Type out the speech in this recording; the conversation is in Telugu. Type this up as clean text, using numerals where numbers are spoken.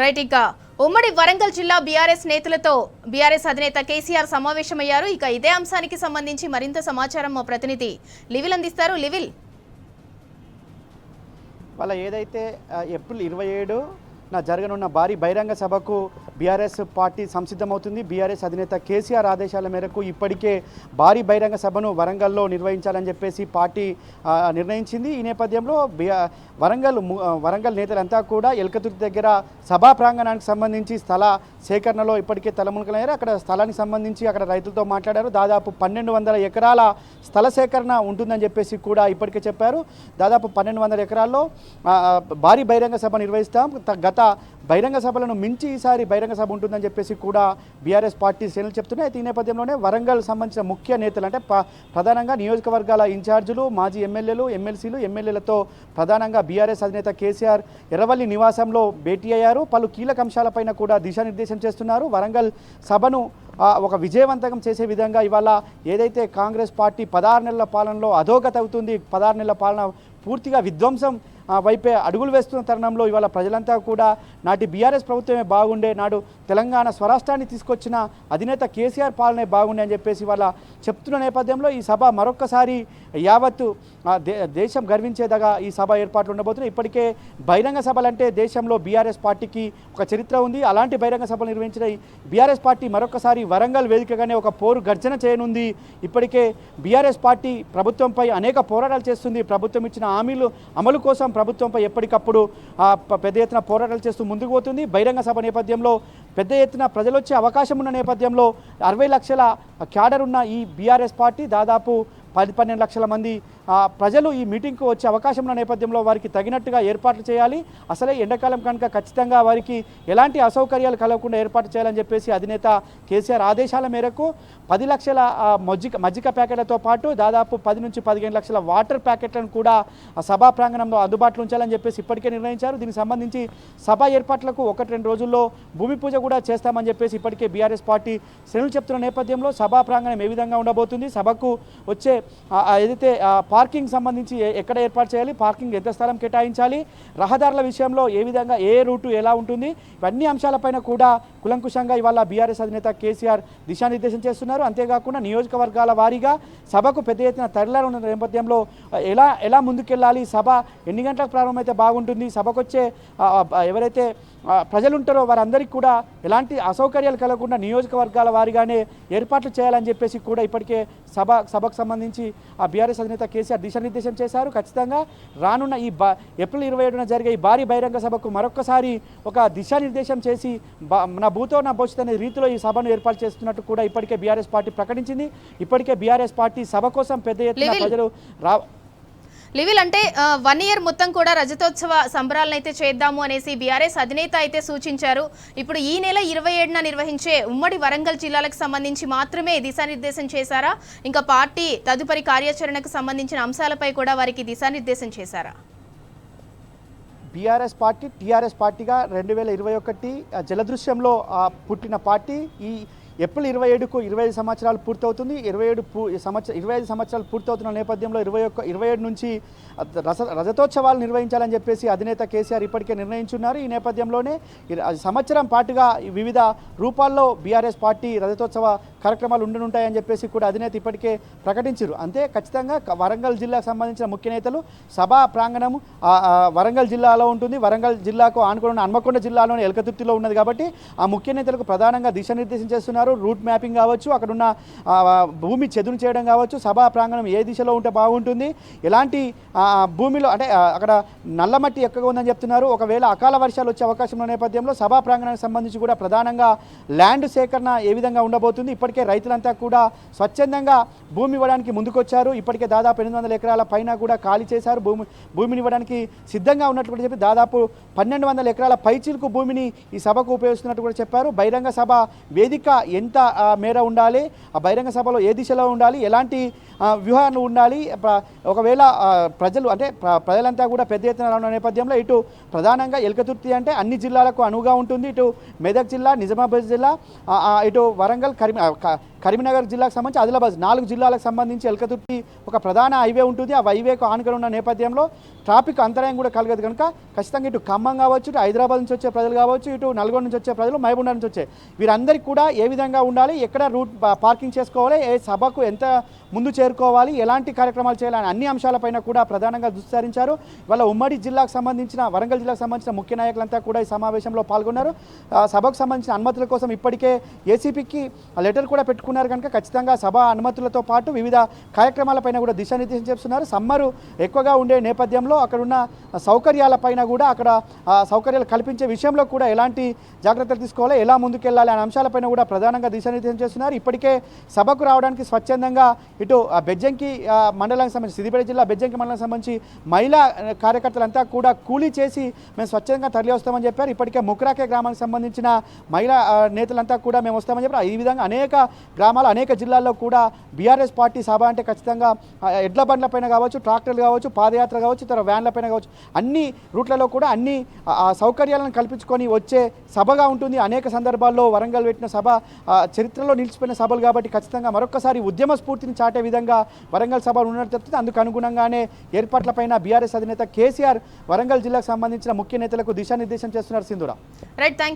రైట్ ఇక ఉమ్మడి వరంగల్ జిల్లా బీఆర్ఎస్ నేతలతో బీఆర్ఎస్ అధినేత కేసీఆర్ సమావేశమయ్యారు. ఇక ఇదే అంశానికి సంబంధించి మరింత సమాచారం మా ప్రతినిధి లివిల్ అందిస్తారు. లివిల్, వాళ్ళ ఏదైతే ఏప్రిల్ 27 జరగనున్న భారీ బహిరంగ సభకు బీఆర్ఎస్ పార్టీ సంసిద్ధమవుతుంది. బీఆర్ఎస్ అధినేత కేసీఆర్ ఆదేశాల మేరకు ఇప్పటికే భారీ బహిరంగ సభను వరంగల్లో నిర్వహించాలని చెప్పేసి పార్టీ నిర్ణయించింది. ఈ నేపథ్యంలో వరంగల్ నేతలంతా కూడా ఎల్కతుర్తి దగ్గర సభా ప్రాంగణానికి సంబంధించి స్థల సేకరణలో ఇప్పటికే తలమునకలయ్యారు. అక్కడ స్థలానికి సంబంధించి అక్కడ రైతులతో మాట్లాడారు. దాదాపు 1200 ఎకరాల స్థల సేకరణ ఉంటుందని చెప్పేసి కూడా ఇప్పటికే చెప్పారు. దాదాపు 1200 ఎకరాల్లో భారీ బహిరంగ సభ నిర్వహిస్తాం. గత బహిరంగ సభలను మించి ఈసారి బహిరంగ సభ ఉంటుందని చెప్పేసి కూడా బీఆర్ఎస్ పార్టీ శ్రేణులు చెప్తున్నాయి. అయితే ఈ నేపథ్యంలోనే వరంగల్ సంబంధించిన ముఖ్య నేతలు అంటే ప్రధానంగా నియోజకవర్గాల ఇన్ఛార్జీలు, మాజీ ఎమ్మెల్యేలు, ఎమ్మెల్సీలు, ఎమ్మెల్యేలతో ప్రధానంగా బీఆర్ఎస్ అధినేత కేసీఆర్ ఎర్రవల్లి నివాసంలో భేటీ అయ్యారు. పలు కీలక అంశాలపైన కూడా దిశానిర్దేశం చేస్తున్నారు. వరంగల్ సభను ఒక విజయవంతం చేసే విధంగా ఇవాళ ఏదైతే కాంగ్రెస్ పార్టీ 16 నెలల పాలనలో అధోగతి అవుతుంది, 16 నెలల పాలన పూర్తిగా విధ్వంసం వైపే అడుగులు వేస్తున్న తరుణంలో ఇవాళ ప్రజలంతా కూడా నాటి బీఆర్ఎస్ ప్రభుత్వమే బాగుండే, నాడు తెలంగాణ స్వరాష్ట్రాన్ని తీసుకొచ్చిన అధినేత కేసీఆర్ పాలనే బాగుండే అని చెప్పేసి ఇవాళ చెప్తున్న నేపథ్యంలో ఈ సభ మరొక్కసారి యావత్తు దేశం గర్వించేదగా ఈ సభ ఏర్పాట్లు ఉండబోతున్నాయి. ఇప్పటికే బహిరంగ సభలంటే దేశంలో బీఆర్ఎస్ పార్టీకి ఒక చరిత్ర ఉంది. అలాంటి బహిరంగ సభలు నిర్వహించిన బీఆర్ఎస్ పార్టీ మరొకసారి వరంగల్ వేదికగానే ఒక పోరు గర్జన చేయనుంది. ఇప్పటికే బీఆర్ఎస్ పార్టీ ప్రభుత్వంపై అనేక పోరాటాలు చేస్తుంది. ప్రభుత్వం ఇచ్చిన హామీలు అమలు కోసం ప్రభుత్వంపై ఎప్పటికప్పుడు పెద్ద ఎత్తున పోరాటాలు చేస్తూ ముందుకు పోతుంది. బహిరంగ సభ నేపథ్యంలో పెద్ద ఎత్తున ప్రజలు వచ్చే అవకాశం ఉన్న నేపథ్యంలో 60 లక్షల క్యాడర్ ఉన్న ఈ బీఆర్ఎస్ పార్టీ దాదాపు 10-12 లక్షల మంది ప్రజలు ఈ మీటింగ్కు వచ్చే అవకాశం ఉన్న నేపథ్యంలో వారికి తగినట్టుగా ఏర్పాట్లు చేయాలి. అసలే ఎండాకాలం కనుక ఖచ్చితంగా వారికి ఎలాంటి అసౌకర్యాలు కలగకుండా ఏర్పాటు చేయాలని చెప్పేసి అధినేత కేసీఆర్ ఆదేశాల మేరకు 10 లక్షల మజ్జిగ ప్యాకెట్లతో పాటు దాదాపు 10 నుంచి 15 లక్షల వాటర్ ప్యాకెట్లను కూడా సభా ప్రాంగణంలో అందుబాటులో ఉంచాలని చెప్పేసి ఇప్పటికే నిర్ణయించారు. దీనికి సంబంధించి సభ ఏర్పాట్లకు 1-2 రోజుల్లో భూమి పూజ కూడా చేస్తామని చెప్పేసి ఇప్పటికే బీఆర్ఎస్ పార్టీ శ్రేణులు చెప్తున్న నేపథ్యంలో సభా ప్రాంగణం ఏ విధంగా ఉండబోతుంది, సభకు వచ్చే ఏదైతే పార్కింగ్ సంబంధించి ఎక్కడ ఏర్పాటు చేయాలి, పార్కింగ్ ఎంత స్థలం కేటాయించాలి, రహదారుల విషయంలో ఏ విధంగా ఏ రూటు ఎలా ఉంటుంది, ఇవన్నీ అంశాలపైన కూడా కులంకుశంగా ఇవాళ బీఆర్ఎస్ అధినేత కేసీఆర్ దిశానిర్దేశం చేస్తున్నారు. అంతేకాకుండా నియోజకవర్గాల వారీగా సభకు పెద్ద ఎత్తున తరలిన నేపథ్యంలో ఎలా ముందుకెళ్ళాలి, సభ ఎన్ని గంటలకు ప్రారంభమైతే బాగుంటుంది, సభకు వచ్చే ఎవరైతే ప్రజలు ఉంటారో వారందరికీ కూడా ఎలాంటి అసౌకర్యాలు కలగకుండా నియోజకవర్గాల వారీగానే ఏర్పాట్లు చేయాలని చెప్పేసి కూడా ఇప్పటికే సభకు సంబంధించి బీఆర్ఎస్ అధినేత కేసీఆర్ దిశానిర్దేశం చేశారు. ఖచ్చితంగా రానున్న ఈ ఏప్రిల్ 27న జరిగే ఈ భారీ బహిరంగ సభకు మరొకసారి ఒక దిశానిర్దేశం చేసి నా భూతో నా భవిష్యత్ అనే రీతిలో ఈ సభను ఏర్పాటు చేస్తున్నట్టు కూడా ఇప్పటికే బీఆర్ఎస్ పార్టీ ప్రకటించింది. ఇప్పటికే బీఆర్ఎస్ పార్టీ సభ కోసం పెద్ద ఎత్తున ప్రజలు లివిల్ అంటే 1 ఇయర్ మొత్తం కూడా రజతోత్సవ సంబరాలను అయితే చేద్దాము అనేసి బీఆర్ఎస్ అధినేత అయితే సూచించారు. ఇప్పుడు ఈ నెల 27న నిర్వహించే ఉమ్మడి వరంగల్ జిల్లాలకు సంబంధించి మాత్రమే దిశానిర్దేశం చేశారా, ఇంకా పార్టీ తదుపరి కార్యాచరణకు సంబంధించిన అంశాలపై కూడా వారికి దిశానిర్దేశం చేశారా? బీఆర్ఎస్ పార్టీ టీఆర్ఎస్ పార్టీగా 2021 జలదృశ్యంలో పుట్టిన పార్టీ ఈ ఏప్రిల్ 27కు 25 సంవత్సరాలు పూర్తవుతుంది. 25 సంవత్సరాలు పూర్తవుతున్న నేపథ్యంలో 27 నుంచి రజతోత్సవాలు నిర్వహించాలని చెప్పేసి అధినేత కేసీఆర్ ఇప్పటికే నిర్ణయించున్నారు. ఈ నేపథ్యంలోనే సంవత్సరం పాటుగా వివిధ రూపాల్లో బీఆర్ఎస్ పార్టీ రజతోత్సవ కార్యక్రమాలు ఉండనుంటాయని చెప్పేసి కూడా అధినేత ఇప్పటికే ప్రకటించారు. అంతే ఖచ్చితంగా వరంగల్ జిల్లాకు సంబంధించిన ముఖ్య నేతలు సభా ప్రాంగణం వరంగల్ జిల్లాలో ఉంటుంది. వరంగల్ జిల్లాకు ఆనుకున్న హన్మకొండ జిల్లాలోని ఎల్కతుర్తిలో ఉన్నది కాబట్టి ఆ ముఖ్య నేతలకు ప్రధానంగా దిశానిర్దేశం చేస్తున్నారు. రూట్ మ్యాపింగ్ కావచ్చు, అక్కడున్న భూమి చదును చేయడం కావచ్చు, సభా ప్రాంగణం ఏ దిశలో ఉంటే బాగుంటుంది, ఎలాంటి భూమిలో అంటే అక్కడ నల్లమట్టి ఎక్కువగా ఉందని చెప్తున్నారు. ఒకవేళ అకాల వర్షాలు వచ్చే అవకాశం ఉన్న నేపథ్యంలో సభా ప్రాంగణానికి సంబంధించి కూడా ప్రధానంగా ల్యాండ్ సేకరణ ఏ విధంగా ఉండబోతుంది. ఇప్పటికే రైతులంతా కూడా స్వచ్ఛందంగా భూమి ఇవ్వడానికి ముందుకొచ్చారు. ఇప్పటికే దాదాపు 800 ఎకరాల పైన కూడా ఖాళీ చేశారు. భూమిని ఇవ్వడానికి సిద్ధంగా ఉన్నట్టు కూడా చెప్పి దాదాపు 1200 ఎకరాల పైచీలకు భూమిని ఈ సభకు ఉపయోగిస్తున్నట్టు కూడా చెప్పారు. బహిరంగ సభ వేదిక ఎంత మేర ఉండాలి, ఆ బహిరంగ సభలో ఏ దిశలో ఉండాలి, ఎలాంటి వ్యూహాలు ఉండాలి, ఒకవేళ ప్రజలంతా కూడా పెద్ద ఎత్తున రానున్న నేపథ్యంలో ఇటు ప్రధానంగా ఎల్కతుర్తి అంటే అన్ని జిల్లాలకు అనువుగా ఉంటుంది. ఇటు మెదక్ జిల్లా, నిజామాబాద్ జిల్లా, ఇటు వరంగల్, కరీంనగర్ జిల్లాకు సంబంధించి ఆదిలాబాద్ 4 జిల్లాలకు సంబంధించి ఎల్కతుర్తి ఒక ప్రధాన హైవే ఉంటుంది. ఆ హైవేకు ఆనుకొని ఉన్న నేపథ్యంలో ట్రాఫిక్ అంతరాయం కూడా కలగదు కనుక ఖచ్చితంగా ఇటు ఖమ్మం కావచ్చు, ఇటు హైదరాబాద్ నుంచి వచ్చే ప్రజలు కావచ్చు, ఇటు నల్గొండ నుంచి వచ్చే ప్రజలు, మహబూబ్నగర్ నుంచి వచ్చే వీరందరికీ కూడా ఏ విధంగా ఉండాలి, ఎక్కడ రూట్ పార్కింగ్ చేసుకోవాలి, ఏ సభకు ఎంత ముందు చేరుకోవాలి, ఎలాంటి కార్యక్రమాలు చేయాలని అన్ని అంశాలపైన కూడా ప్రధానంగా దృష్టి సారించారు. ఇవాళ ఉమ్మడి జిల్లాకు సంబంధించిన వరంగల్ జిల్లాకు సంబంధించిన ముఖ్య నాయకులంతా కూడా ఈ సమావేశంలో పాల్గొన్నారు. సభకు సంబంధించిన అనుమతుల కోసం ఇప్పటికే ఏసీపీకి లెటర్ కూడా పెట్టుకున్నారు కనుక ఖచ్చితంగా సభ అనుమతులతో పాటు వివిధ కార్యక్రమాలపైన కూడా దిశానిర్దేశం చేస్తున్నారు. సమ్మరు ఎక్కువగా ఉండే నేపథ్యంలో అక్కడున్న సౌకర్యాలపైన కూడా అక్కడ సౌకర్యాలు కల్పించే విషయంలో కూడా ఎలాంటి జాగ్రత్తలు తీసుకోవాలి, ఎలా ముందుకెళ్ళాలి అనే అంశాలపైన కూడా ప్రధానంగా దిశానిర్దేశం చేస్తున్నారు. ఇప్పటికే సభకు రావడానికి స్వచ్ఛందంగా ఇటు బెజ్జంకి మండలానికి సంబంధించి సిద్దిపేట జిల్లా బెజ్జంకి మండలానికి సంబంధించి మహిళా కార్యకర్తలంతా కూడా కూలీ చేసి మేము స్వచ్ఛందంగా తరలి వస్తామని చెప్పారు. ఇప్పటికే ముక్రాకే గ్రామానికి సంబంధించిన మహిళా నేతలంతా కూడా మేము వస్తామని చెప్పారు. ఈ విధంగా అనేక గ్రామాలు అనేక జిల్లాల్లో కూడా బీఆర్ఎస్ పార్టీ సభ అంటే ఖచ్చితంగా ఎడ్ల బండ్లపైన కావచ్చు, ట్రాక్టర్లు కావచ్చు, పాదయాత్ర కావచ్చు, ఇతర వ్యాన్లపైన కావచ్చు, అన్ని రూట్లలో కూడా అన్ని సౌకర్యాలను కల్పించుకొని వచ్చే సభగా ఉంటుంది. అనేక సందర్భాల్లో వరంగల్ పెట్టిన సభ చరిత్రలో నిలిచిపోయిన సభలు కాబట్టి ఖచ్చితంగా మరొకసారి ఉద్యమ స్ఫూర్తిని చాటే విధంగా వరంగల్ సభ ఉన్నట్టు చెప్తుంది. అందుకు అనుగుణంగానే ఏర్పాట్లపైన బీఆర్ఎస్ అధినేత కేసీఆర్ వరంగల్ జిల్లాకు సంబంధించిన ముఖ్య నేతలకు దిశానిర్దేశం చేస్తున్నారు. సింధూరా. రైట్.